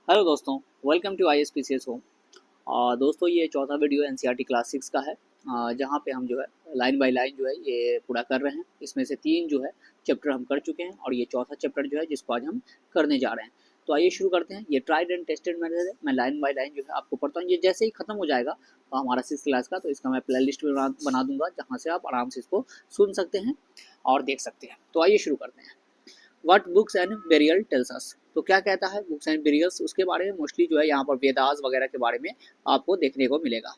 Hello दोस्तों, welcome to ISPCS home. दोस्तों ये चौथा वीडियो NCERT क्लास 6 का है, जहाँ पे हम जो है लाइन बाय लाइन जो है ये पूरा कर रहे हैं। इसमें से 3 जो है चैप्टर हम कर चुके हैं और ये चौथा चैप्टर जो है जिसको आज हम करने जा रहे हैं। तो आइए शुरू करते हैं। ये ट्राइड एंड टेस्टेड मेथड है। मैं लाइन बाय लाइन जो है आपको पढ़ता हूँ। ये जैसे ही खत्म हो जाएगा हमारा 6 क्लास का, तो इसका मैं प्ले लिस्ट बना दूंगा, जहाँ से आप आराम से इसको सुन सकते हैं और देख सकते हैं। तो आइए शुरू करते हैं। What books and burial tells us. तो क्या कहता है बुक्स एंड बेरियल्स, उसके बारे में मोस्टली जो है यहाँ पर वेदास वगैरह के बारे में आपको देखने को मिलेगा।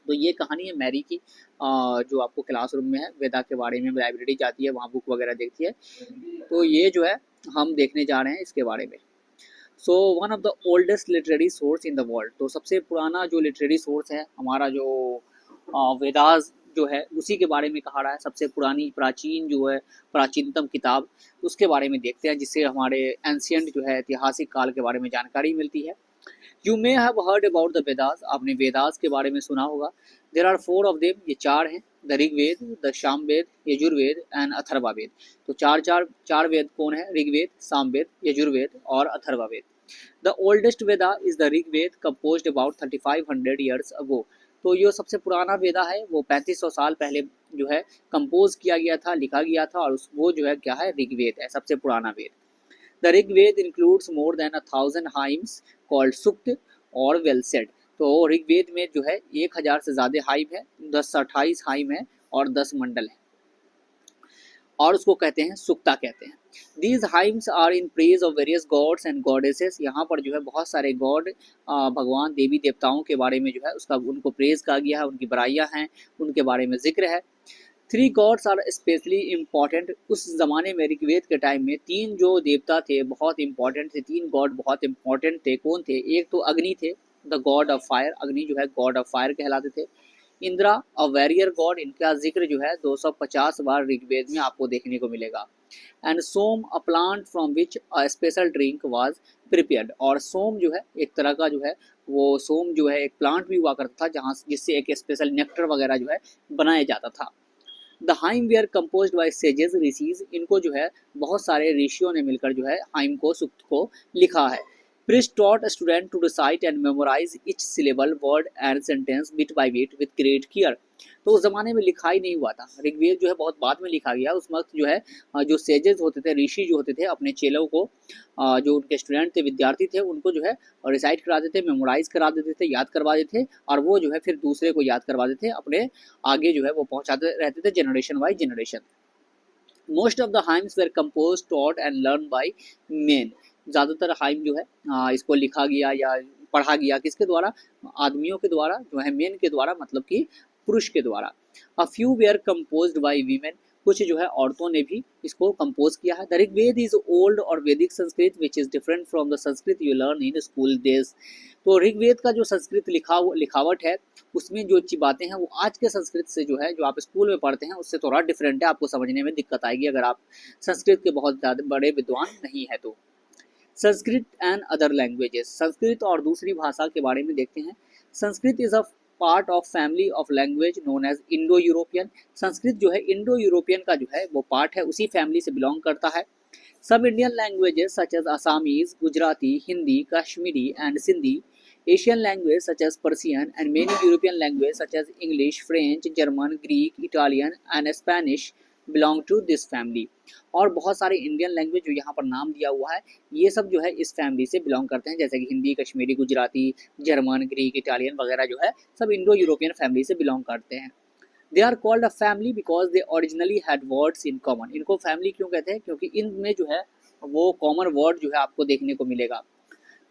तो ये कहानी है मैरी की, जो आपको क्लासरूम में है, वेदा के बारे में लाइब्रेरी जाती है, वहाँ बुक वगैरह देखती है। तो ये जो है हम देखने जा रहे हैं इसके बारे में। So one of the oldest literary source in the world. तो सबसे पुराना जो लिटरेरी सोर्स है हमारा, जो वेदास जो है उसी के बारे में कहा रहा है। सबसे पुरानी प्राचीन जो है, प्राचीनतम किताब, उसके बारे में देखते हैं, जिससे हमारे एंशियंट जो है ऐतिहासिक काल के बारे में जानकारी मिलती है। You may have heard about the Vedas. आपने वेदास के बारे में सुना होगा। There are 4 of them. ये 4 हैं। The Rigveda, the Samaveda, Yajurveda and Atharvaveda. तो चार वेद कौन है? ऋग्वेद, सामवेद, यजुर्वेद और Atharvaveda. The oldest Veda is the Rigveda, composed about 3500 years ago. तो ये सबसे पुराना वेदा है, वो 3500 साल पहले जो है कंपोज किया गया था, लिखा गया था, और वो जो है क्या है? ऋग्वेद है, सबसे पुराना वेद। The Rigveda includes more than 1000 hymns called Sukta और वेल सेड। तो ऋग्वेद में जो है 1000 से ज्यादा हाइम है, 10 से 28 हाइम है और 10 मंडल है, और उसको कहते हैं सुक्ता कहते हैं। These hymns are in praise of various gods and goddesses. यहाँ पर जो है बहुत सारे गॉड, भगवान, देवी देवताओं के बारे में जो है उसका उनको प्रेज कहा गया है, उनकी बड़ाइयाँ हैं, उनके बारे में जिक्र है। 3 गॉड्स आर स्पेशली इम्पॉर्टेंट। उस जमाने में ऋग्वेद के टाइम में 3 जो देवता थे बहुत इंपॉर्टेंट थे, 3 गॉड बहुत इंपॉर्टेंट थे। कौन थे? एक तो अग्नि थे, द गॉड ऑफ फायर। अग्नि जो है गॉड ऑफ फायर कहलाते थे। इंद्रा, अ वेरियर गॉड, इनका जिक्र जो है 250 बार ऋग्वेद में आपको देखने को मिलेगा। And Soma, a plant from which a special drink was prepared. और सोम जो है एक तरह का जो है, वो सोम जो है एक प्लांट भी हुआ करता था, जहाँ जिससे एक स्पेशल नेक्टर वगैरह जो है बनाया जाता था। The hymn were composed by sages, rishis. इनको जो है बहुत सारे ऋषियों ने मिलकर जो है हाइम को, सुक्त को लिखा है। Priest taught a student to recite and memorize each syllable, word and sentence bit by bit with great care। तो उस जमाने में लिखाई नहीं हुआ था, ऋग्वेद जो है बहुत बाद में लिखा गया। उस वक्त जो है जो सेजेस होते थे, ऋषि जो होते थे, अपने चेलों को, जो उनके स्टूडेंट थे, विद्यार्थी थे, उनको जो है रिसाइट करा देते, मेमोराइज करा देते थे, याद करवा देते थे, और वो जो है फिर दूसरे को याद करवा देते, अपने आगे जो है वो पहुंचाते रहते थे, generation by generation. Most of the hymns were compose, taught and learn by men. ज़्यादातर हाइम जो है इसको लिखा गया या पढ़ा गया किसके द्वारा? आदमियों के द्वारा, जो है मेन के द्वारा, मतलब कि पुरुष के द्वारा। A few were composed by women. कुछ जो है औरतों ने भी इसको कंपोज किया है। द ऋग्वेद इज ओल्ड और वैदिक Sanskrit which is different from the Sanskrit you learn in school days. तो ऋग्वेद का जो संस्कृत लिखावट है, उसमें जो बातें हैं वो आज के संस्कृत से जो है, जो आप स्कूल में पढ़ते हैं, उससे थोड़ा डिफरेंट है। आपको समझने में दिक्कत आएगी अगर आप संस्कृत के बहुत ज़्यादा बड़े विद्वान नहीं है तो। Sanskrit and other languages. Sanskrit और दूसरी भाषा के बारे में देखते हैं। Sanskrit is a part of family of language known as Indo European. Sanskrit जो है इंडो यूरोपियन का जो है वो पार्ट है, उसी फैमिली से बिलोंग करता है। सब Indian languages such as Assamese, Gujarati, Hindi, Kashmiri and Sindhi, Asian language such as Persian, and many European languages such as English, French, German, Greek, Italian and Spanish belong to this family। और बहुत सारे Indian language जो यहाँ पर नाम दिया हुआ है, ये सब जो है इस फैमिली से बिलोंग करते हैं, जैसे कि Hindi, Kashmiri, Gujarati, German, Greek, Italian वगैरह जो है सब इंडो यूरोपियन फैमिली से बिलोंग करते हैं। They are called a family because they originally had words in common. इनको फैमिली क्यों कहते हैं? क्योंकि इनमें जो है वो कॉमन वर्ड जो है आपको देखने को मिलेगा।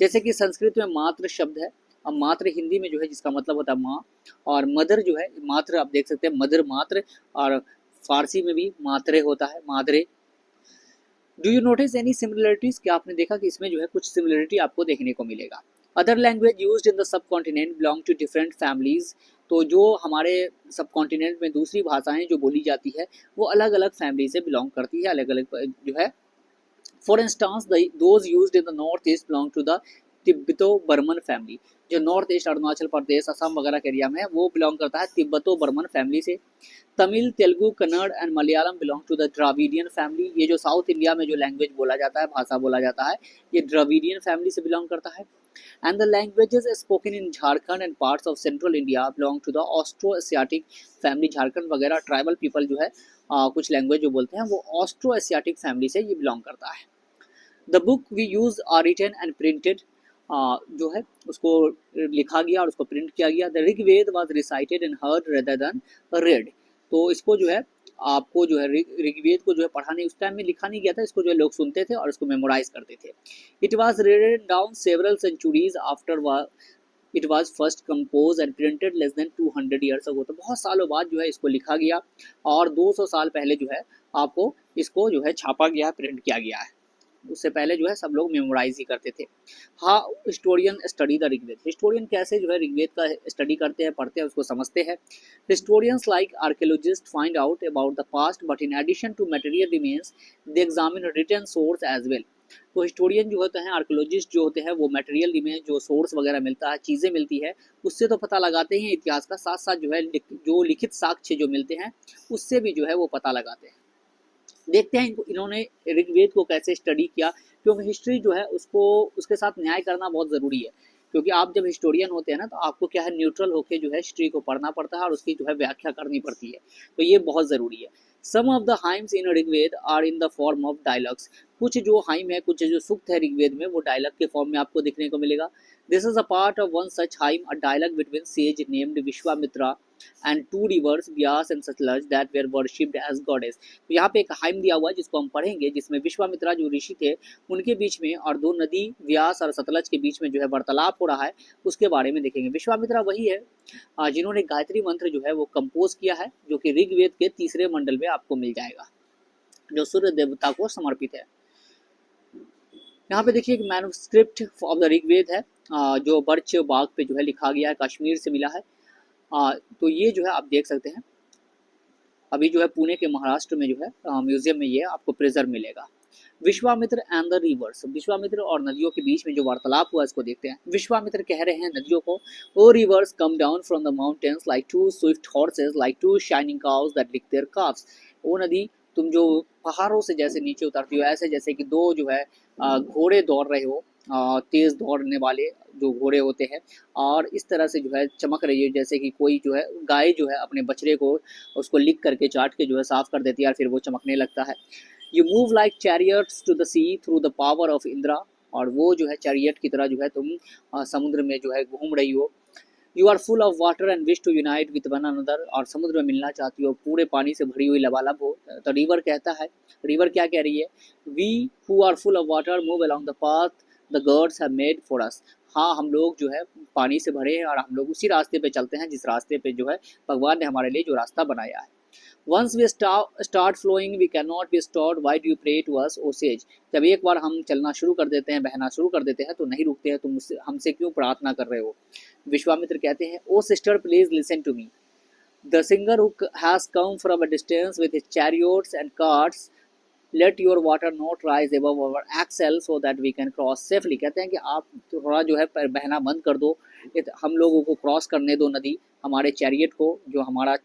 जैसे कि संस्कृत में मात्र शब्द है, अब मात्र हिंदी में जो है जिसका मतलब होता है माँ, और मदर जो है मात्र, आप देख सकते हैं मदर मात्र, और फारसी में भी मात्रे होता है, मादरे। Do you notice any similarities? क्या आपने देखा कि इसमें जो है कुछ सिमिलरिटी आपको देखने को मिलेगा। Other language used in the subcontinent belong to different families. तो जो हमारे सब कॉन्टिनेंट में दूसरी भाषाएं जो बोली जाती है वो अलग अलग फैमिली से बिलोंग करती है, अलग अलग जो है। For instance, those used in the northeast belong to the Tibeto Burman family. जो नॉर्थ ईस्ट अरुणाचल प्रदेश, असम वगैरह के एरिया में है वो बिलोंग करता है तिब्बतो बर्मन फैमिली से। Tamil, Telugu, Kannada and Malayalam belong to the Dravidian family. ये जो साउथ इंडिया में जो लैंग्वेज बोला जाता है, भाषा बोला जाता है, ये द्राविडियन फैमिली से बिलोंग करता है। And the languages spoken in Jharkhand and parts of central India belong to the Austro Asiatic family. Jharkhand वगैरह ट्राइबल पीपल जो है कुछ लैंग्वेज जो बोलते हैं वो ऑस्ट्रो एशियाटिक फैमिली से ये बिलोंग करता है। The book we use are written and printed, जो है उसको लिखा गया और उसको प्रिंट किया गया। The Rigveda was recited and heard rather than read. तो इसको जो है आपको जो है ऋग्वेद को जो है पढ़ाने उस टाइम में लिखा नहीं गया था, इसको जो है लोग सुनते थे और इसको मेमोराइज करते थे। It was written down several centuries after it was first compose and printed less than 200 years ago. तो बहुत सालों बाद जो है इसको लिखा गया और 200 साल पहले जो है आपको इसको जो है छापा गया है, प्रिंट किया गया है। उससे पहले जो है सब लोग मेमोराइज ही करते थे। हाँ, historian study the Rigveda. Historian कैसे जो है ऋग्वेद का स्टडी करते हैं, पढ़ते हैं, उसको समझते हैं। Historians like archaeologist find out about the past but in addition to material remains they examine written source as well. तो हिस्टोरियन जो होते हैं, आर्कियोलॉजिस्ट जो होते हैं, वो मटेरियल रिमेन जो सोर्स वगैरह मिलता है, चीज़ें मिलती है, उससे तो पता लगाते हैं इतिहास का, साथ साथ जो है जो लिखित साक्ष्य जो मिलते हैं उससे भी जो है वो पता लगाते हैं। देखते हैं इन्होंने ऋग्वेद को कैसे स्टडी किया, क्योंकि हिस्ट्री जो है उसको उसके साथ न्याय करना बहुत ज़रूरी है। क्योंकि आप जब हिस्टोरियन होते हैं ना तो आपको क्या है, न्यूट्रल होकर जो है हिस्ट्री को पढ़ना पड़ता है और उसकी जो है व्याख्या करनी पड़ती है, तो ये बहुत ज़रूरी है। Some of the hymns in Rigveda are in the form of dialogues. कुछ जो हाइम है, कुछ जो सूक्त है ऋग्वेद में, वो डायलॉग के फॉर्म में आपको देखने को मिलेगा। This is a part of one such hymn, a dialogue between sage named Vishwamitra and two rivers Beas and Sutlej that were worshipped as goddess. तो यहाँ पे एक हाइम दिया हुआ है जिसको हम पढ़ेंगे, जिसमें विश्वामित्रा जो ऋषि थे उनके बीच में और दो नदी व्यास और सतलज के बीच में जो है वार्तालाप हो रहा है, उसके बारे में देखेंगे। विश्वामित्रा वही है जिन्होंने गायत्री मंत्र जो है वो कंपोज किया है, जो कि ऋग्वेद के तीसरे मंडल में आपको मिल जाएगा, जो सूर्य देवता को समर्पित है। यहाँ पे देखिए एक मैन्युस्क्रिप्ट ऑफ द ऋग्वेद है, जो बर्च बाग पे जो है लिखा गया है, कश्मीर से मिला है। तो ये जो है आप देख सकते हैं, अभी जो है पुणे के महाराष्ट्र में जो है म्यूजियम में ये आपको प्रिजर्व मिलेगा। Vishwamitra and the reverse. Vishwamitra और नदियों के बीच में जो वार्तालाप हुआ इसको देखते हैं। विश्वामित्र कह रहे हैं नदियों को, O rivers come down from the mountains like two swift horses like two shining cows that lick their calves. ओ नदी, तुम जो पहाड़ों से जैसे नीचे उतरती हो, ऐसे जैसे कि दो जो है घोड़े दौड़ रहे हो, तेज दौड़ने वाले जो घोड़े होते हैं, और इस तरह से जो है चमक रही है जैसे कि कोई जो है गाय जो है अपने बछड़े को उसको लिक करके चाट के जो है साफ कर देती है और फिर वो चमकने लगता है। You move like chariots to the sea through the power of Indra. और वो जो है चैरियट की तरह जो है तुम समुद्र में जो है घूम रही हो। You are full of water and wish to unite with one another. और समुद्र में मिलना चाहती हो, पूरे पानी से भरी हुई लबालब हो। तो रिवर कहता है, रिवर क्या कह रही है, we who are full of water move along the path the gods have made for us. हाँ, हम लोग जो है पानी से भरे हैं और हम लोग उसी रास्ते पे चलते हैं जिस रास्ते पे जो है भगवान ने हमारे लिए जो रास्ता बनाया है। Once we start flowing, we cannot be stopped. Why do you pray to us, O sage? जब एक बार हम चलना शुरू कर देते हैं, बहना शुरू कर देते हैं, तो नहीं रुकते हैं, तुम हमसे क्यों प्रार्थना कर रहे हो। विश्वामित्र कहते हैं, O sister please listen to me. The singer who has come from a distance with his chariots and carts let your water not rise above our axle so that we can cross safely. कहते हैं कि आप थोड़ा जो है बहना बंद कर दो, हम लोगों को क्रॉस करने दो नदी, हमारे चैरियट को, जो हमारा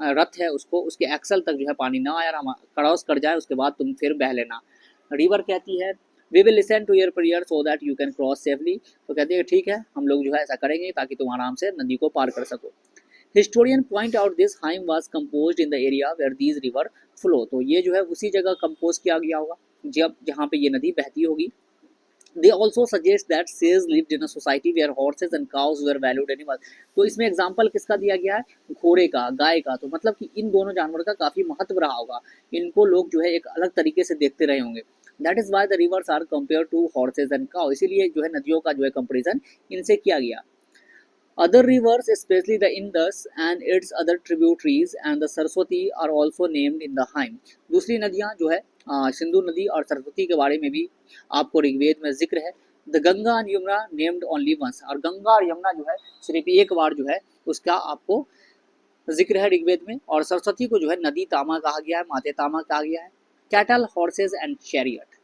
रथ है उसको, उसके एक्सल तक जो है पानी ना आए, हम क्रॉस कर जाए, उसके बाद तुम फिर बह लेना। रिवर कहती है, we will listen to your prayer so that you can cross safely. तो कहती है ठीक है, हम लोग जो है ऐसा करेंगे ताकि तुम आराम से नदी को पार कर सको। Historian point out this hymn was composed in the area where these river flow. तो ये जो है उसी जगह कंपोज किया गया होगा जब जहाँ पे ये नदी बहती होगी। They also suggest that sages lived in a society where horses and cows were valued animals. तो इसमें एग्जाम्पल किसका दिया गया है, घोड़े का, गाय का। तो मतलब कि इन दोनों जानवर का काफ़ी महत्व रहा होगा, इनको लोग जो है एक अलग तरीके से देखते रहे होंगे। That is why the rivers are compare to horses and cow. इसीलिए जो है नदियों का जो है कंपेरिजन इनसे किया गया। Other rivers, especially the Indus and its other tributaries and the Saraswati are also named in the hymn. दूसरी नदियाँ जो है सिंधु नदी और सरस्वती के बारे में भी आपको ऋग्वेद में जिक्र है। The Ganga and Yamuna named only once. और गंगा और यमुना जो है सिर्फ एक बार जो है उसका आपको जिक्र है ऋग्वेद में। और सरस्वती को जो है नदी तामा कहा गया है, माते तामा कहा गया है। Cattle, horses and chariot.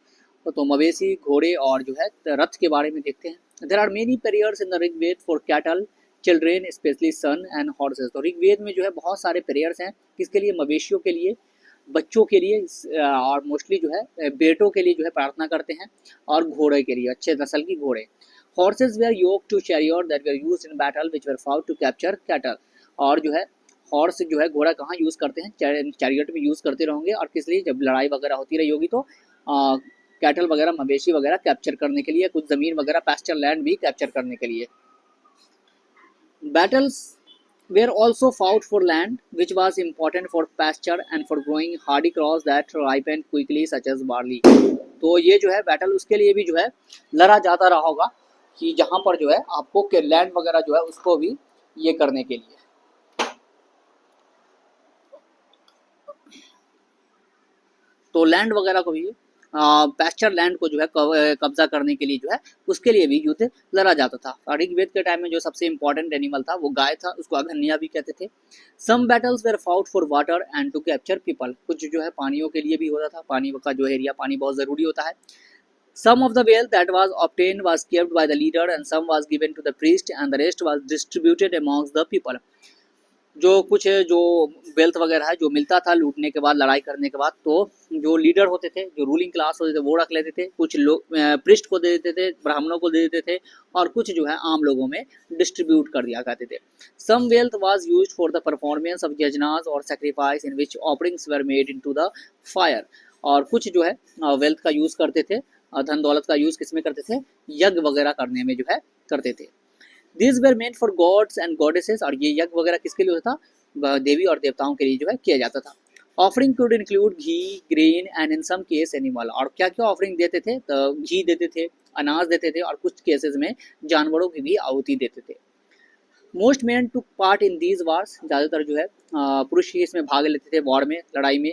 तो मवेशी, घोड़े और जो है रथ के बारे में देखते हैं। There are many prayers in the Rigveda for cattle, children, specially son and horses. तो ऋग्वेद में जो है बहुत सारे प्रेयर्स हैं, किसके लिए? मवेशियों के लिए, बच्चों के लिए, और मोस्टली जो है बेटों के लिए जो है प्रार्थना करते हैं, और घोड़े के लिए, अच्छे नस्ल की घोड़े। Horses were yoke to chariot that were use in battle which were fought to capture cattle. और जो है हॉर्स जो है घोड़ा कहाँ यूज़ करते हैं? चैरियट में यूज़ करते रहेंगे, और किस लिए? जब लड़ाई वगैरह होती रही होगी तो कैटल वगैरह, मवेशी वगैरह कैप्चर करने के लिए, कुछ ज़मीन वगैरह, पैस्चर लैंड भी कैप्चर करने के लिए। Battles were also fought for land which was important for pasture and for growing hardy crops that ripened quickly such as barley। तो ये जो है बैटल उसके लिए भी जो है लड़ा जाता रहा होगा कि जहाँ पर जो है आपको लैंड वगैरह जो है उसको भी ये करने के लिए। तो लैंड वगैरह को भी, पैस्चर लैंड को जो है कब्जा करने के लिए जो है उसके लिए भी युद्ध लड़ा जाता था। ऋग्वेद के टाइम में जो सबसे इंपॉर्टेंट एनिमल था वो गाय था, उसको अघन्या भी कहते थे। Some battles were fought for water and to capture people. कुछ जो है पानियों के लिए भी होता था, पानी का जो एरिया, पानी बहुत ज़रूरी होता है। Some of the wealth that was obtained was kept by the leader and some was given to the priest and the rest was distributed amongst the people। जो कुछ जो वेल्थ वगैरह है जो मिलता था लूटने के बाद, लड़ाई करने के बाद, तो जो लीडर होते थे, जो रूलिंग क्लास होते थे, वो रख लेते थे, कुछ लोग पृष्ठ को दे देते थे, ब्राह्मणों को दे देते थे, और कुछ जो है आम लोगों में डिस्ट्रीब्यूट कर दिया करते थे। Some wealth was used for the performance of yajnas और sacrifice in which offerings were made into the fire. और कुछ जो है वेल्थ का यूज़ करते थे, धन दौलत का यूज़ किस में करते थे? यज्ञ वगैरह करने में जो है करते थे। These were meant for gods and goddesses। और ये यज्ञ वगैरह किसके लिए होता था? देवी और देवताओं के लिए जो है किया जाता था। Offering could include ghee, grain and in some case animal. और क्या क्या ऑफरिंग देते थे? तो घी देते थे, अनाज देते थे, और कुछ केसेस में जानवरों की भी आहुति देते थे। Most men took part in these wars. ज़्यादातर जो है पुरुष ही इसमें भाग लेते थे वॉर में, लड़ाई में।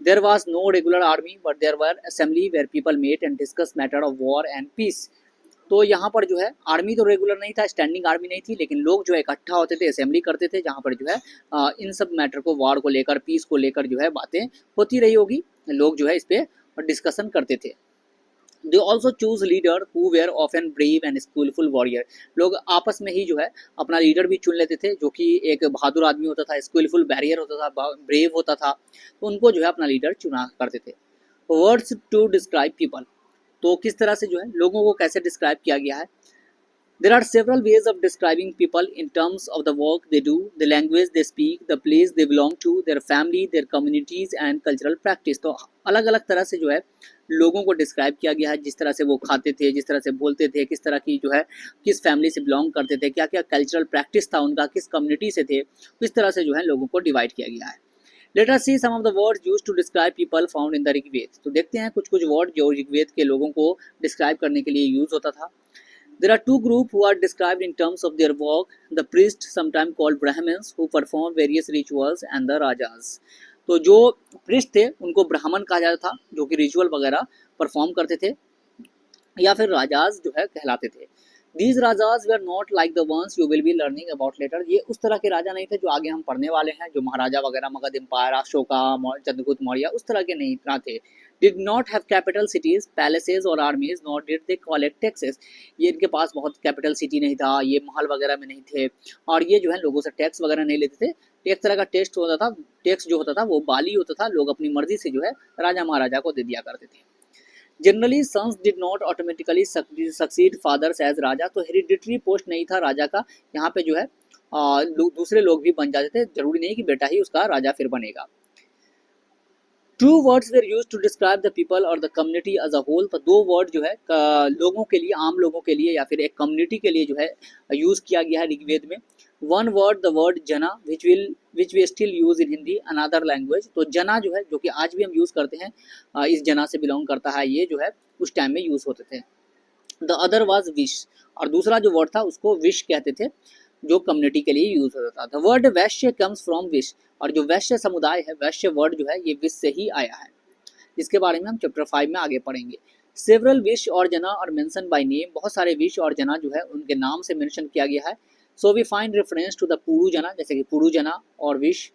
There was no regular army but there were assembly where people met and discuss matter of war and peace. तो यहाँ पर जो है आर्मी तो रेगुलर नहीं था, स्टैंडिंग आर्मी नहीं थी, लेकिन लोग जो है इकट्ठा होते थे, असेंबली करते थे, जहाँ पर जो है इन सब मैटर को, वॉर को लेकर, पीस को लेकर जो है बातें होती रही होगी, लोग जो है इस पर डिस्कशन करते थे। They also choose leader who were often brave and skilful warrior. लोग आपस में ही जो है अपना लीडर भी चुन लेते थे, जो कि एक बहादुर आदमी होता था, स्किलफुल बैरियर होता था, ब्रेव होता था, तो उनको जो है अपना लीडर चुना करते थे। Words to describe people. तो किस तरह से जो है लोगों को कैसे डिस्क्राइब किया गया है? There are several ways of describing people in terms of the work they do, the language they speak, the place they belong to, their family, their communities and cultural practice। तो अलग अलग तरह से जो है लोगों को डिस्क्राइब किया गया है, जिस तरह से वो खाते थे, जिस तरह से बोलते थे, किस तरह की जो है किस फैमिली से बिलोंग करते थे, क्या क्या कल्चरल प्रैक्टिस था उनका, किस कम्युनिटी से थे, किस तरह से जो है लोगों को डिवाइड किया गया है। Let us see some of the words used to describe people found in the Rigveda. तो देखते हैं कुछ कुछ वर्ड जो ऋग्वेद के लोगों को डिस्क्राइब करने के लिए यूज होता था। There are two groups who are described in terms of their work: the priests, sometimes called Brahmins, who perform various rituals, and the rajas। तो जो पृष्ठ थे उनको ब्राह्मण कहा जाता था, जो कि रिचुअल वगैरह परफॉर्म करते थे, या फिर राजाज जो है कहलाते थे। These rajas were not like the ones you will be learning about later। ये उस तरह के राजा नहीं थे जो आगे हम पढ़ने वाले हैं, जो महाराजा वगैरह, मगध एम्पायर, अशोका, चंद्रगुप्त मौर्य, उस तरह के नहीं ना थे। Did not have capital cities, palaces और armies, nor did they collect taxes। ये इनके पास बहुत कैपिटल सिटी नहीं था, ये महल वगैरह में नहीं थे, और ये जो है लोगों से टैक्स वगैरह नहीं लेते थे। एक तरह का टेस्ट होता था, टैक्स जो होता था वो बाली होता था, लोग अपनी मर्जी से जो है राजा महाराजा को दे दिया करते थे। Generally sons did not automatically succeed fathers as raja. तो हेरिडिटरी पोस्ट नहीं था राजा का, यहाँ पे जो है दूसरे लोग भी बन जाते थे, जरूरी नहीं कि बेटा ही उसका राजा फिर बनेगा। Two words were use to describe the people और the community as a whole. तो दो वर्ड जो है लोगों के लिए, आम लोगों के लिए या फिर एक कम्युनिटी के लिए जो है यूज किया गया है ऋग्वेद में। One word, the word jana, which we still use in Hindi another language. तो जना जो है, जो कि आज भी हम यूज करते हैं, इस जना से बिलोंग करता है, ये जो है उस टाइम में यूज होते थे। द अदर वाज विश, और दूसरा जो वर्ड था उसको विश कहते थे, जो कम्युनिटी के लिए यूज होता था। The word Vysya comes from wish, और जो वैश्य समुदाय है, वैश्य वर्ड जो है ये विश से ही आया है, जिसके बारे में हम चैप्टर 5 में आगे पढ़ेंगे। सेवरल विश और जना और मेंशन बाय नेम, बहुत सारे विश और जना जो है उनके नाम से मेंशन किया गया है। So we find reference to the Puru jana, जैसे कि पुरु जना और विश।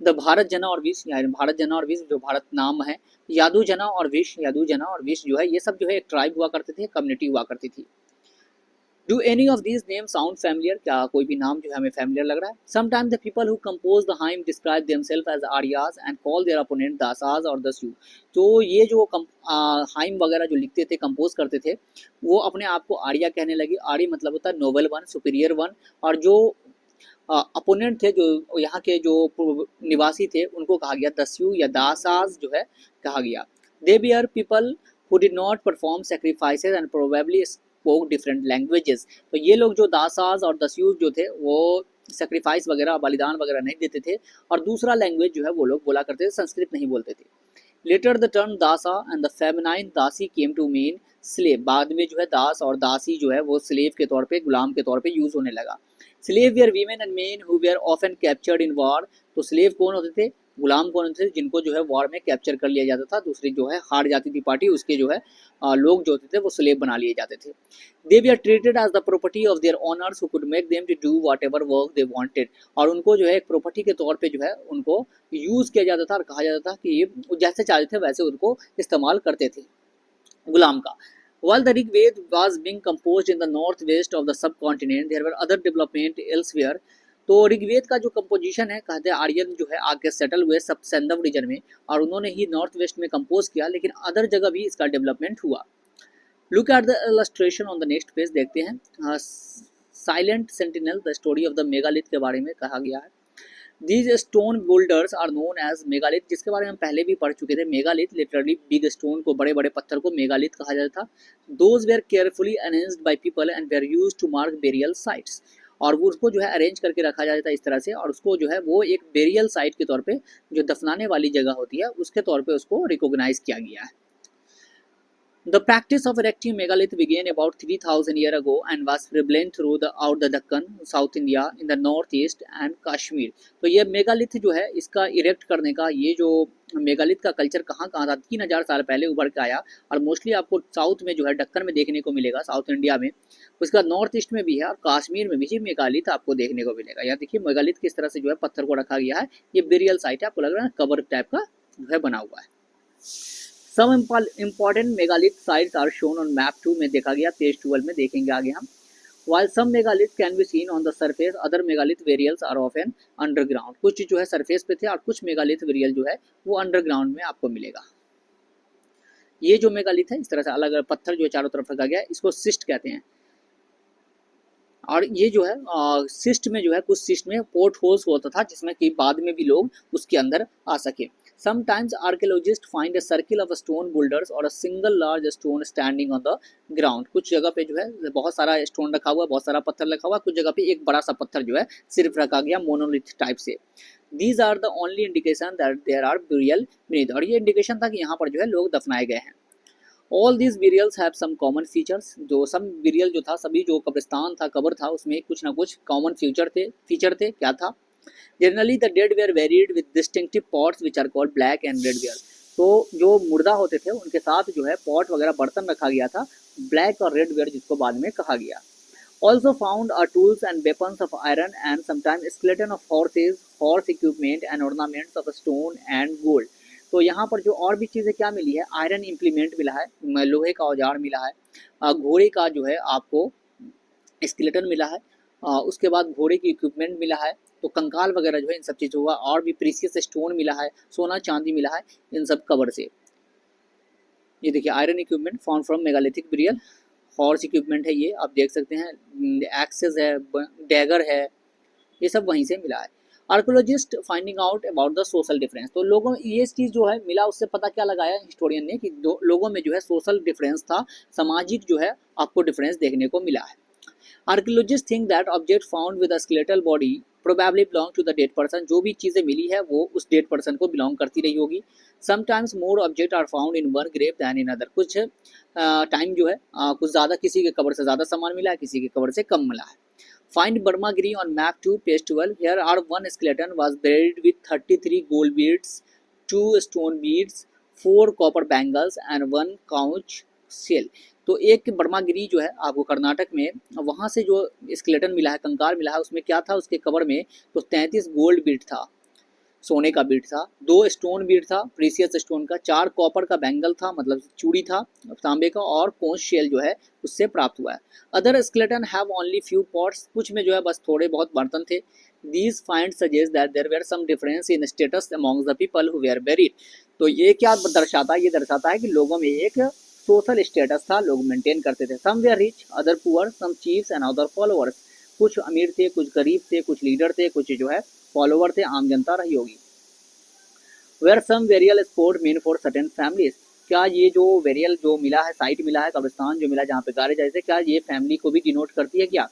द भारत जना और विश, यानी भारत जना और विश जो भारत नाम है, यादुजना और विश जो है ये सब जो है एक ट्राइब हुआ करते थे, कम्युनिटी हुआ करती थी। Do any of these name sound familiar, क्या कोई भी नाम जो है हमें फैमिलियर लग रहा है? Sometimes the people who compose the hymn describe themselves as Aryas and call their opponent Dasas और दस्यू। तो ये जो हाइम वगैरह जो लिखते थे, कंपोज करते थे, वो अपने आप को आर्या कहने लगे। आर्य मतलब होता है नोबल वन, सुपीरियर वन, और जो अपोनेंट थे, जो यहाँ के जो निवासी थे, उनको कहा गया दस्यू या दासाज जो है कहा गया। They be are people who did not perform sacrifices and probably spoke different languages. तो ये लोग जो दासाज और दस्यू जो थे वो सेक्रीफाइस वगैरह, बलिदान वगैरह नहीं देते थे, और दूसरा लैंग्वेज जो है वो लोग बोला करते थे, संस्कृत नहीं बोलते थे। लेटर द टर्म दासा एंड द फेमिनाइन दासी केम टू मीन स्लेव। बाद में जो है दास और दासी जो है वो स्लेव के तौर पे, गुलाम के तौर पे यूज होने लगा। Slave were women and men who were often captured in war. तो स्लेव कौन होते थे? गुलाम कौन होते थे? जिनको जो है वॉर में कैप्चर कर लिया जाता था, दूसरी जो है हार जाती थी पार्टी, उसके जो है लोग जो होते थे वो स्लेव बना लिए जाते थे। They we are treated as the property of their owners who could make them to do whatever work they wanted. और उनको जो है एक प्रॉपर्टी के तौर पे जो है उनको यूज किया जाता था और कहा जाता था कि ये जैसे चाहते थे वैसे उनको इस्तेमाल करते थे, गुलाम का। While the Rig Veda was being composed in the northwest of the subcontinent, there were other development elsewhere. तो ऋग्वेद का जो कंपोजिशन है, कहते हैं आर्यन जो है आके सेटल हुए सब सैंधव रीजन में, और उन्होंने ही नॉर्थ वेस्ट में कंपोज किया, लेकिन अदर जगह भी इसका डेवलपमेंट हुआ। Look at the illustration on the next page, देखते हैं silent sentinel, the story of the megalith के बारे में कहा गया है। These stone boulders are known as megalith, जिसके बारे में हम पहले भी पढ़ चुके थे। मेगालिथ लिटरली बिग स्टोन को, बड़े बड़े पत्थर को मेगालिथ कहा जाता था। Those were carefully arranged by people and were used to mark burial sites। और वो उसको जो है अरेंज करके रखा जाता है इस तरह से, और उसको जो है वो एक बेरियल साइट के तौर पे, जो दफनाने वाली जगह होती है, उसके तौर पे उसको रिकॉग्नाइज किया गया है। The practice of erecting megalith began about 3000 years ago and was prevalent throughout the Deccan, South India, in the northeast and Kashmir। तो ये मेगालिथ जो है इसका इरेक्ट करने का, ये जो मेगालिथ का कल्चर कहाँ कहाँ था, 3000 साल पहले उभर के आया, और मोस्टली आपको साउथ में जो है दक्कन में देखने को मिलेगा, साउथ इंडिया में। उसका नॉर्थ ईस्ट में भी है और कश्मीर में भी मेगालिथ आपको देखने को मिलेगा। यहाँ देखिए मेगालिथ किस तरह से जो है पत्थर को रखा गया है, ये बेरियल साइट है, आपको लग रहा है कबर टाइप का जो है बना हुआ है। Some important megalith sites are shown on map 2 में देखा गया, पेज 12 में देखेंगे आगे हम। While some megaliths can be seen on the surface, other megalith burials are often underground। कुछ जो है सरफेस पे थे और कुछ मेगालिथ burial जो है वो अंडरग्राउंड में आपको मिलेगा। ये जो मेगालिथ है इस तरह से अलग अलग पत्थर जो चारों तरफ रखा गया है, इसको सिस्ट कहते हैं। और ये जो है सिस्ट में जो है, कुछ सिस्ट में पोर्ट होल्स होता था, जिसमें कि बाद में भी लोग उसके अंदर आ सके। Sometimes archaeologists find a circle of stone boulders or a single large stone standing on the ground। कुछ जगह पे जो है बहुत सारा स्टोन रखा हुआ, बहुत सारा पत्थर रखा हुआ, कुछ जगह पे एक बड़ा सा पत्थर जो है सिर्फ रखा गया मोनोलिथ टाइप से। These are the only indication that there are burial beneath। और ये इंडिकेशन था कि यहाँ पर जो है लोग दफनाए गए हैं। All these burials have some common features। जो सब burial जो था, सभी जो कब्रिस्तान था, कब्र था, उसमें कुछ ना कुछ कॉमन फीचर थे। क्या था? Generally the dead were buried with distinctive pots which are called black and red ware। तो जो मुर्दा होते थे उनके साथ जो है पॉट वगैरह बर्तन रखा गया था, ब्लैक और रेड वेयर जिसको बाद में कहा गया। Also found are tools and weapons of iron and sometimes skeleton of horses, horse equipment and ornaments of stone and gold। तो यहाँ पर जो और भी चीज़ें क्या मिली है, आयरन इम्प्लीमेंट मिला है, लोहे का औजार मिला है, घोड़े का जो है आपको स्केलेटन मिला है, उसके बाद घोड़े की इक्विपमेंट मिला है, तो कंकाल वगैरह जो है इन सब चीज़ों हुआ, और भी प्रीसियस स्टोन मिला है, सोना चांदी मिला है इन सब कवर से। ये देखिए iron equipment found from megalithic burial, horse equipment है, ये आप देख सकते हैं, एक्सेस है, डैगर है, ये सब वहीं से मिला है। Archaeologist finding out about the social difference. तो लोगों ये चीज़ जो है मिला, उससे पता क्या लगाया हिस्टोरियन ने कि लोगों में जो है सोशल डिफरेंस था, सामाजिक जो है आपको डिफरेंस देखने को मिला है। Archaeologists think that object found with a skeletal body probably belong to the dead person। जो भी चीज़ें मिली है वो उस dead person को belong करती रही होगी। Sometimes more objects are found in one grave than in other। कुछ टाइम जो है कुछ ज़्यादा, किसी के कब्र से ज़्यादा सामान मिला है, किसी के कब्र से कम मिला है। Find Burmagiri on map 2 page 12। Here are one skeleton was buried with 33 gold beads, 2 stone beads, 4 copper bangles and 1 conch shell। तो एक बर्मागिरी जो है आपको कर्नाटक में, वहाँ से जो स्केलेटन मिला है, कंकाल मिला है, उसमें क्या था उसके कबर में, तो 33 गोल्ड बीट था, सोने का बीट था, 2 स्टोन बीट था प्रीसियस स्टोन का, 4 कॉपर का बैंगल था मतलब चूड़ी था तांबे का, और कोंच शेल जो है उससे प्राप्त हुआ है। Other skeleton have only few pots, कुछ में जो है बस थोड़े बहुत बर्तन थे। These find suggest that there were some difference in status amongst the people who were buried. तो ये क्या दर्शाता है, ये दर्शाता है कि लोगों में एक सोशल स्टेटस था, लोग मेंटेन करते थे। Some were rich, other poor, some chiefs and other followers. कुछ अमीर थे, कुछ गरीब थे, कुछ लीडर थे, कुछ जो है फॉलोवर थे, आम जनता रही होगी। Were some burial spot mean for certain families, क्या ये जो वेरियल जो मिला है, साइट मिला है, कब्रिस्तान जो मिला जहाँ पे गाड़े जाते, क्या ये फैमिली को भी डिनोट करती है, क्या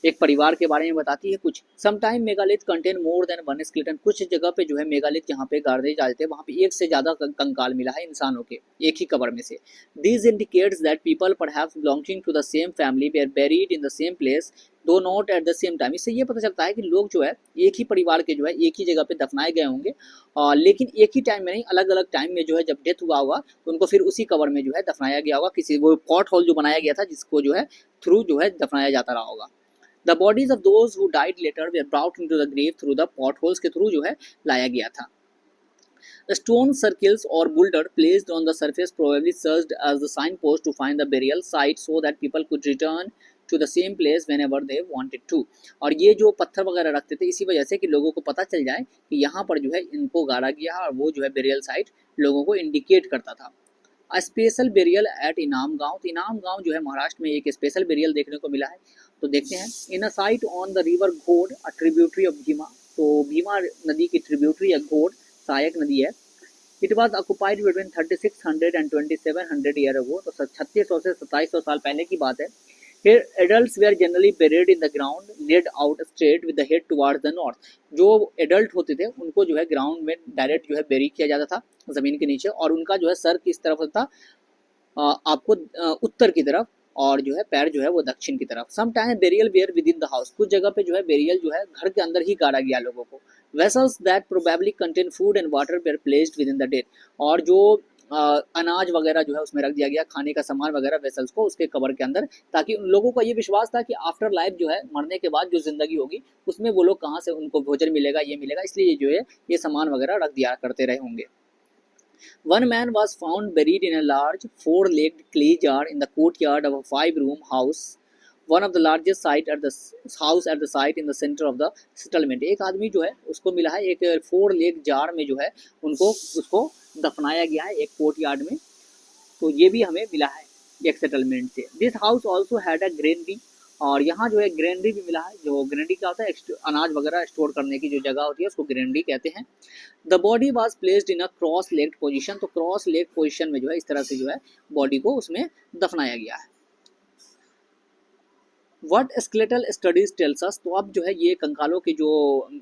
एक परिवार के बारे में बताती है कुछ। Sometime megalith contain more than one skeleton, कुछ जगह पे जो है मेगालिथ जहाँ पे गाड़े जाते हैं वहाँ पे एक से ज़्यादा कंकाल मिला है इंसानों के एक ही कब्र में से। This indicates that people perhaps belonging to the same family were buried in the same place though not at the same time. इससे ये पता चलता है कि लोग जो है एक ही परिवार के जो है एक ही जगह पे दफनाए गए होंगे, लेकिन एक ही टाइम में नहीं, अलग अलग टाइम में जो है जब डेथ हुआ होगा तो उनको फिर उसी कब्र में जो है दफनाया गया होगा, किसी वो पॉट होल जो बनाया गया था जिसको जो है थ्रू जो है दफनाया जाता रहा होगा। The bodies of those who died later were brought into the grave through the potholes के थ्रू जो है लाया गया था। The stone circles or boulder placed on the surface probably served as the signpost to find the burial site so that people could return to the same place whenever they wanted to। और ये जो पत्थर वगैरह रखते थे इसी वजह से कि लोगों को पता चल जाए कि यहाँ पर जो है इनको गाड़ा गया है, और वो जो है बेरियल साइट लोगों को इंडिकेट करता था। स्पेशल बेरियल एट इनाम गांव, तो इनाम गांव जो है महाराष्ट्र में एक स्पेशल बेरियल देखने को मिला है। तो देखते हैं, इन अ साइट ऑन द रिवर घोड़ अ ट्रिब्यूटरी ऑफ भीमा, तो भीमा नदी की ट्रिब्यूटरी या घोड़ सहायक नदी है। It was occupied between 3600 and 2700 year ago, तो 3600 से 2700 साल पहले की बात है। Here adults were generally buried in the ground, laid out straight with the head towards the north। जो एडल्ट होते थे उनको जो है ग्राउंड में डायरेक्ट जो है बेरी किया जाता था जमीन के नीचे, और उनका जो है सर किस तरफ था, आपको उत्तर की तरफ, और जो है पैर जो है वो दक्षिण की तरफ। Some time burial were within the house, कुछ जगह पे जो है बेरियल जो है घर के अंदर ही गाड़ा गया लोगों को। Vessels that probably contain food and water were placed within the dead, और जो अनाज वगैरह जो है उसमें रख दिया गया, खाने का सामान वगैरह वेसल्स को उसके कबर के अंदर, ताकि उन लोगों का ये विश्वास था कि आफ्टर लाइफ जो है मरने के बाद जो जिंदगी होगी उसमें वो लोग कहाँ से उनको भोजन मिलेगा, ये मिलेगा, इसलिए जो है ये सामान वगैरह रख दिया करते रहे होंगे। One man was found buried in a large four-legged clay jar in the courtyard of a five-room house, one of the largest site at the house at the site in the center of the settlement। एक आदमी जो है उसको मिला है एक 4 leg jar में जो है उनको उसको दफनाया गया है एक कोर्टयार्ड में, तो ये भी हमें मिला है एक सेटलमेंट से। This house also had a granary, और यहाँ जो है ग्रेनरी भी मिला है। जो ग्रेनरी क्या होता है, अनाज वगैरह स्टोर करने की जो जगह होती है उसको ग्रेनरी कहते हैं। The body was placed in a cross legged position, तो क्रॉस लेग पोजिशन में जो है इस तरह से जो है बॉडी को उसमें दफनाया गया है। What skeletal studies tells us, तो अब जो है ये कंकालों की जो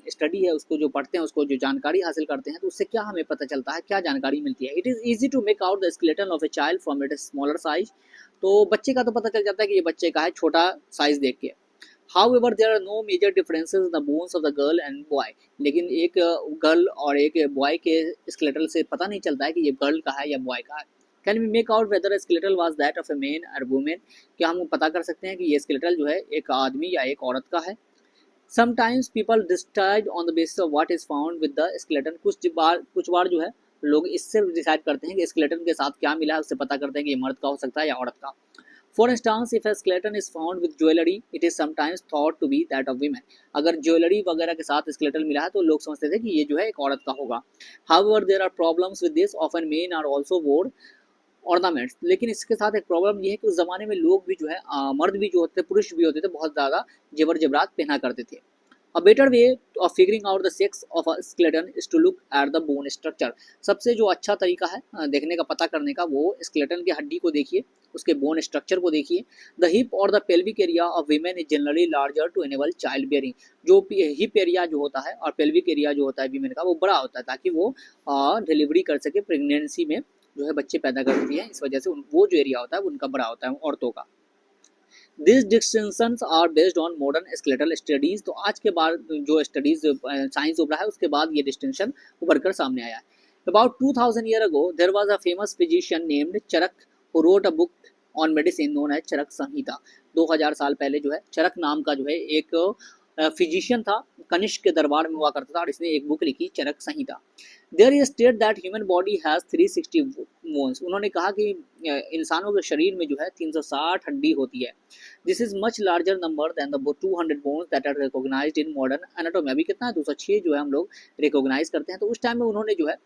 स्टडी है उसको जो पढ़ते हैं, उसको जो जानकारी हासिल करते हैं, तो उससे क्या हमें पता चलता है, क्या जानकारी मिलती है। It is easy to make out the skeleton of a child from it smaller size, तो बच्चे का तो पता चल जाता है कि ये बच्चे का है छोटा साइज देख के। However, there are no major differences in the bones of the girl and boy, लेकिन एक गर्ल और एक बॉय के स्केलेटल से पता नहीं चलता है कि ये गर्ल का है या बॉय का है। Can we make out whether skeletal was that of a man और वुमेन, क्या हम पता कर सकते हैं कि ये स्केलेटल जो है एक आदमी या एक औरत का है। Sometimes people decide on the basis of what is found with the skeleton, कुछ बार जो है लोग इससे डिसाइड करते हैं कि स्केलेटन के साथ क्या मिला है, उससे पता करते हैं कि ये मर्द का हो सकता है या औरत का। For instance, if a skeleton is found with jewelry, it is sometimes thought to be that of women। अगर ज्वेलरी वगैरह के साथ स्केलेटन मिला है तो लोग समझते थे कि ये जो है एक औरत का होगा। However, there are problems with this, often men are also wore ornaments, लेकिन इसके साथ एक प्रॉब्लम ये है कि उस जमाने में लोग भी जो है मर्द भी जो होते थे, पुरुष भी होते थे, बहुत ज़्यादा जेवर जेवरात पहना करते थे। A better way of figuring out the sex of a skeleton is to look at the bone structure। सबसे जो अच्छा तरीका है देखने का, पता करने का, वो स्केलेटन की हड्डी को देखिए, उसके बोन स्ट्रक्चर को देखिए। द हिप और the pelvic area of women is generally larger to enable child bearing, जो हिप एरिया जो होता है और पेल्विक एरिया जो होता है वीमेन का वो बड़ा होता है, ताकि वो डिलीवरी कर सके, प्रेगनेंसी में जो है बच्चे पैदा करती है, इस वजह से वो जो एरिया होता है उनका बड़ा होता है औरतों का। This distinctions are based on modern skeletal studies, तो आज के बाद जो स्टडीज साइंस उभरा है उसके बाद ये डिस्टिंक्शन उभर कर सामने आया है। About 2000 year ago there was a famous physician named Charak who wrote a book on medicine known as Charak Samhita. 2000 साल पहले जो है चरक नाम का जो है एक फिजिशियन था, कनिष्क के दरबार में हुआ करता था और इसने एक बुक लिखी Charak Samhita. There is state that human body has 360 bones. उन्होंने कहा कि इंसानों के शरीर में जो है 360 हड्डी होती है। This is much larger number than the 200 bones that are recognised in modern anatomy. अभी कितना है 206 जो है हम लोग रिकॉग्नाइज करते हैं। तो उस टाइम में उन्होंने जो है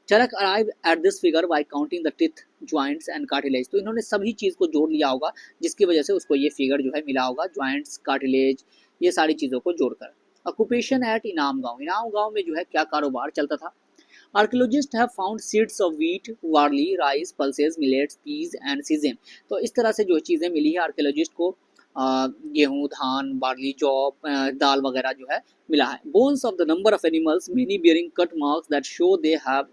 Charak arrive at this figure by counting the teeth, joints and cartilage. तो इन्होंने सभी चीज़ को जोड़ लिया होगा, जिसकी वजह से उसको ये फिगर जो है मिला होगा, ज्वाइंट्स, कार्टिलेज, ये सारी चीज़ों को जोड़कर। ऑक्यूपेशन एट इनाम गांव। इनाम गांव में जो है क्या कारोबार चलता था? Archaeologist have found seeds of wheat, barley, rice, pulses, millets, peas and sesame. तो इस तरह से जो चीज़ें मिली है आर्कियोलॉजिस्ट को, गेहूं, धान, बार्ली, जौ, दाल वगैरह जो है मिला है। Bones of the number of animals, many bearing cut marks that show they have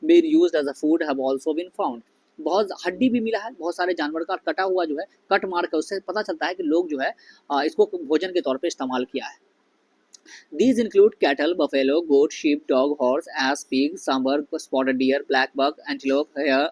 been used as a food have also been found. बहुत हड्डी भी मिला है, बहुत सारे जानवर का कटा हुआ जो है कट मार्क है, उससे पता चलता है कि लोग जो है इसको भोजन के तौर पे इस्तेमाल किया है। These include cattle, buffalo, goat, sheep, dog, horse, ass, pig, sambar, spotted deer, black buck, antelope, hare,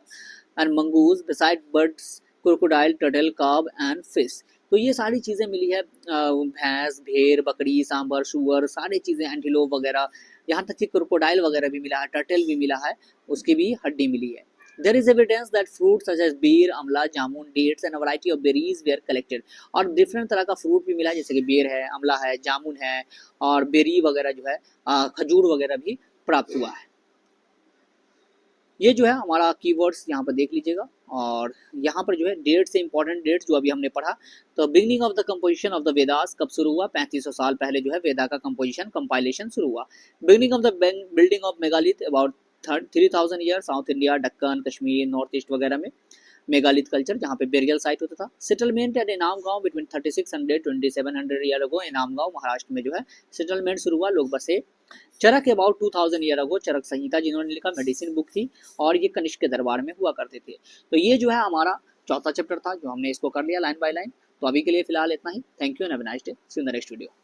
and mongoose, beside birds, crocodile, turtle, carp, and fish. तो ये सारी चीज़ें मिली है, भैंस, भेड़, बकरी, सांबर, सुअर, सारी चीज़ें, एंटीलोप वगैरह, यहाँ तक कि क्रोकोडाइल वगैरह भी मिला है, टर्टल भी मिला है, उसकी भी हड्डी मिली है। There is evidence that fruits such as beer, amla, jamun, dates and a variety of berries were collected। और डिफरेंट तरह का फ्रूट भी मिला है, जैसे कि बेर है, अमला है, जामुन है और बेरी वगैरह जो है, खजूर वगैरह भी प्राप्त हुआ है। ये जो है हमारा कीवर्ड्स यहाँ पर देख लीजिएगा। और यहाँ पर जो है डेट से इंपॉर्टेंट डेट्स जो अभी हमने पढ़ा, तो beginning of the composition of the Vedas कब शुरू हुआ? 3500 साल पहले जो है वेदा का कंपोजिशन कंपाइलेशन शुरू हुआ। Beginning of the building of megalith about 3000 year, south India, Deccan, Kashmir, north east वगैरह में मेगालिथ कल्चर, जहाँ पे बेरियल साइट होता था। सेटलमेंट एट इनाम गांव बिटवीन 3600 2700 ईयर अगो। इनाम गांव महाराष्ट्र में जो है सेटलमेंट शुरू हुआ, लोग बसे। चरक अबाउट 2000 ईयर अगो, चरक संहिता जिन्होंने लिखा मेडिसिन बुक थी और ये कनिष्क के दरबार में हुआ करते थे। तो ये जो है हमारा चौथा चैप्टर था, जो हमने इसको कर लिया लाइन बाय लाइन। तो अभी के लिए फिलहाल इतना ही। Thank you and have a nice day, see you in the next video.